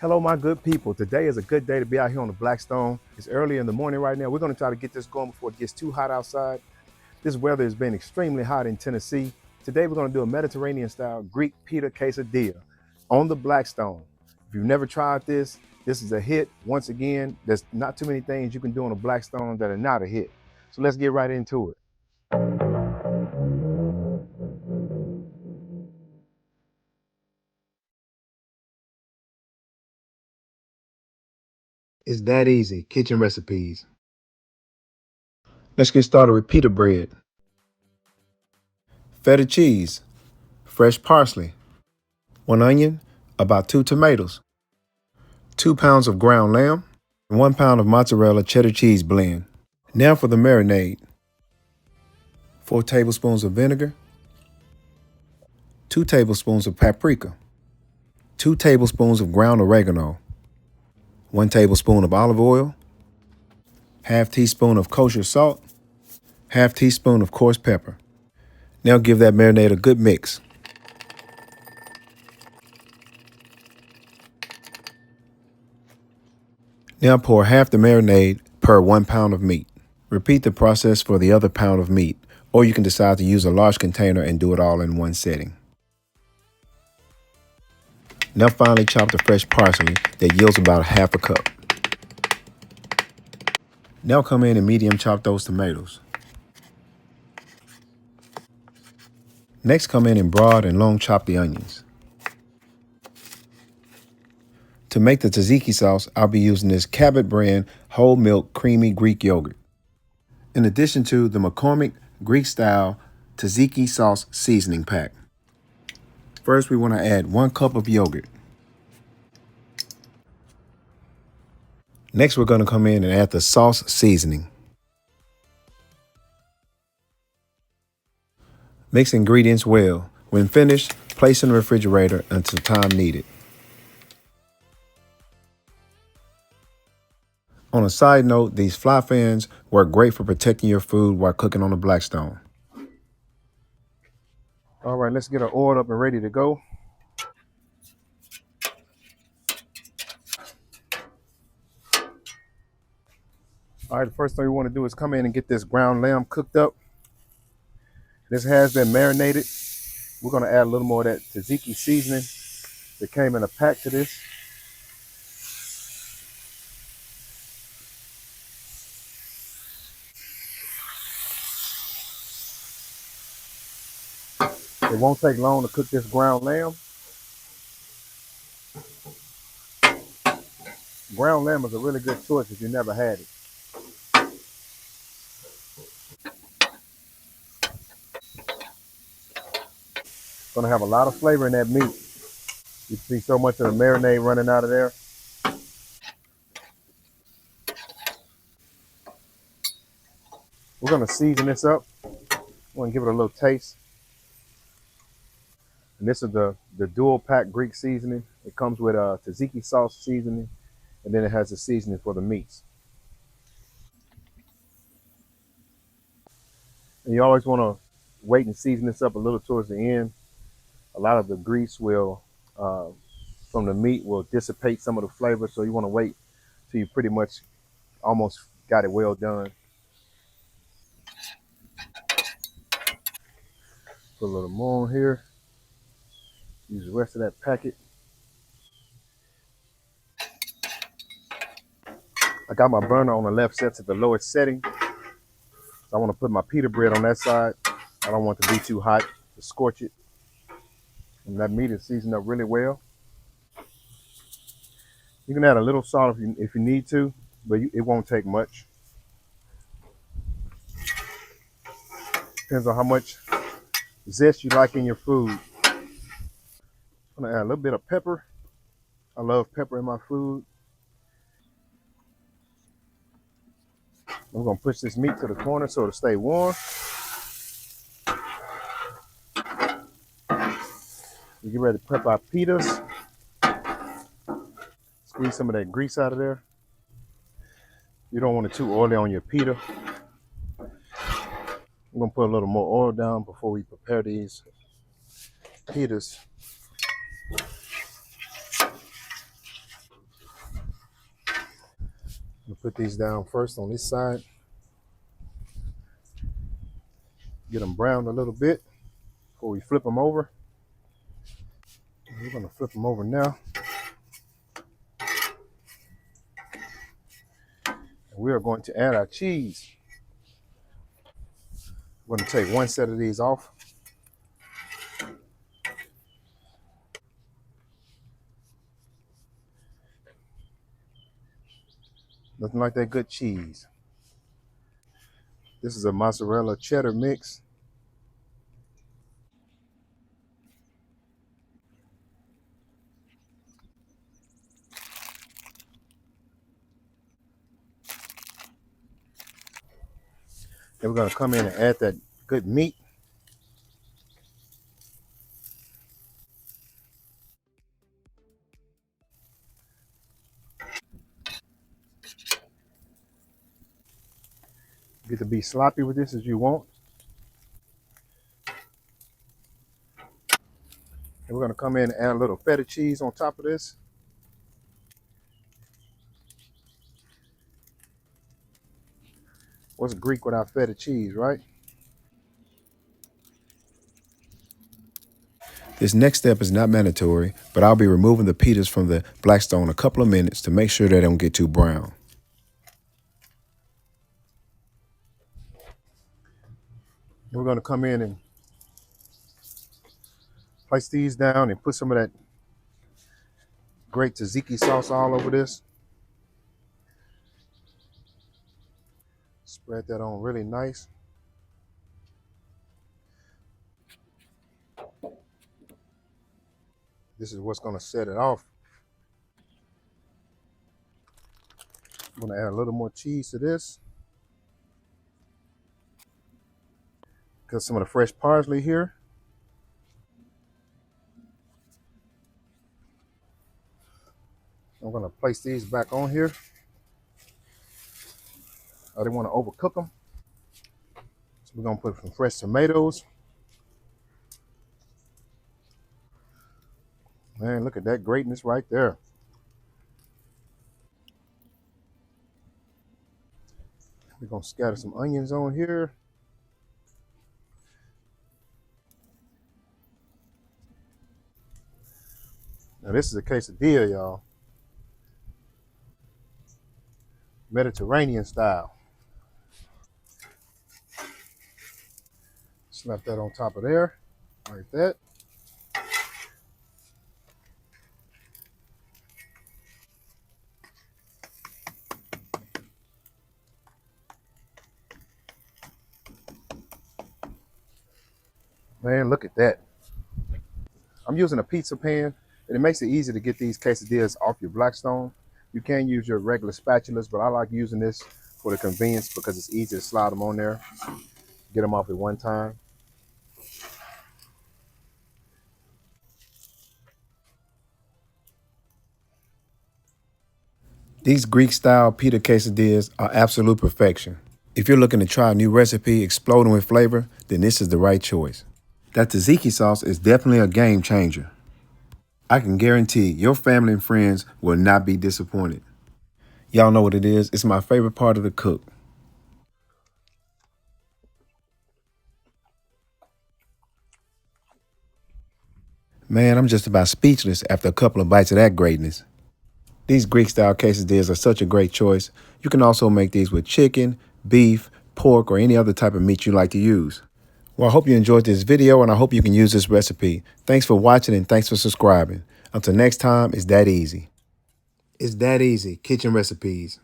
Hello, my good people. Today is a good day to be out here on the Blackstone. It's early in the morning right now. We're going to try to get this going before it gets too hot outside. This weather has been extremely hot in Tennessee. Today, we're going to do a Mediterranean style Greek Pita Quesadilla on the Blackstone. If you've never tried this is a hit. Once again, there's not too many things you can do on a Blackstone that are not a hit. So let's get right into it. It's that easy. Kitchen recipes. Let's get started with pita bread, feta cheese, fresh parsley, 1 onion, about 2 tomatoes, 2 pounds of ground lamb, and 1 pound of mozzarella cheddar cheese blend. Now for the marinade. 4 tablespoons of vinegar, 2 tablespoons of paprika, 2 tablespoons of ground oregano, 1 tablespoon of olive oil, half teaspoon of kosher salt, half teaspoon of coarse pepper. Now give that marinade a good mix. Now pour half the marinade per 1 pound of meat. Repeat the process for the other pound of meat, or you can decide to use a large container and do it all in one setting. Now finely chop the fresh parsley that yields about half a cup. Now come in and medium chop those tomatoes. Next come in and broad and long chop the onions. To make the tzatziki sauce, I'll be using this Cabot brand whole milk creamy Greek yogurt. In addition to the McCormick Greek style tzatziki sauce seasoning pack. First we want to add 1 cup of yogurt. Next we're going to come in and add the sauce seasoning. Mix ingredients well. When finished, place in the refrigerator until time needed. On a side note, these fly fans work great for protecting your food while cooking on the Blackstone. All right, let's get it oiled up and ready to go. All right, the first thing we want to do is come in and get this ground lamb cooked up. This has been marinated. We're going to add a little more of that tzatziki seasoning that came in a pack to this. It won't take long to cook this ground lamb. Ground lamb is a really good choice if you never had it. It's going to have a lot of flavor in that meat. You see so much of the marinade running out of there. We're going to season this up. We're going to give it a little taste. And this is the dual pack Greek seasoning. It comes with a tzatziki sauce seasoning, and then it has the seasoning for the meats. And you always want to wait and season this up a little towards the end. A lot of the grease will, from the meat, will dissipate some of the flavor. So you want to wait till you pretty much almost got it well done. Put a little more on here. Use the rest of that packet. I got my burner on the left set to the lowest setting. So I want to put my pita bread on that side. I don't want it to be too hot to scorch it. And that meat is seasoned up really well. You can add a little salt if you need to, but it won't take much. Depends on how much zest you like in your food. I'm gonna add a little bit of pepper. I love pepper in my food. I'm gonna push this meat to the corner so it'll stay warm. We get ready to prep our pitas. Squeeze some of that grease out of there. You don't want it too oily on your pita. I'm gonna put a little more oil down before we prepare these pitas. We'll put these down first on this side. Get them browned a little bit before we flip them over. We're going to flip them over now. And we are going to add our cheese. We're going to take one set of these off. Nothing like that good cheese. This is a mozzarella cheddar mix. Then we're going to come in and add that good meat. Get to be sloppy with this as you want. And we're going to come in and add a little feta cheese on top of this. What's Greek without feta cheese, right? This next step is not mandatory, but I'll be removing the pitas from the Blackstone a couple of minutes to make sure they don't get too brown. And we're going to come in and place these down and put some of that great tzatziki sauce all over this. Spread that on really nice. This is what's going to set it off. I'm going to add a little more cheese to this. Got some of the fresh parsley here. I'm going to place these back on here. I didn't want to overcook them. So we're going to put some fresh tomatoes. Man, look at that greatness right there. We're going to scatter some onions on here. Now this is a quesadilla, y'all. Mediterranean style. Slap that on top of there, like that. Man, look at that. I'm using a pizza pan, and it makes it easy to get these quesadillas off your Blackstone. You can use your regular spatulas, but I like using this for the convenience because it's easy to slide them on there, get them off at one time. These Greek-style pita quesadillas are absolute perfection. If you're looking to try a new recipe exploding with flavor, then this is the right choice. That tzatziki sauce is definitely a game changer. I can guarantee your family and friends will not be disappointed. Y'all know what it is. It's my favorite part of the cook. Man, I'm just about speechless after a couple of bites of that greatness. These Greek-style quesadillas are such a great choice. You can also make these with chicken, beef, pork, or any other type of meat you like to use. Well, I hope you enjoyed this video, and I hope you can use this recipe. Thanks for watching, and thanks for subscribing. Until next time, it's that easy. It's that easy. Kitchen recipes.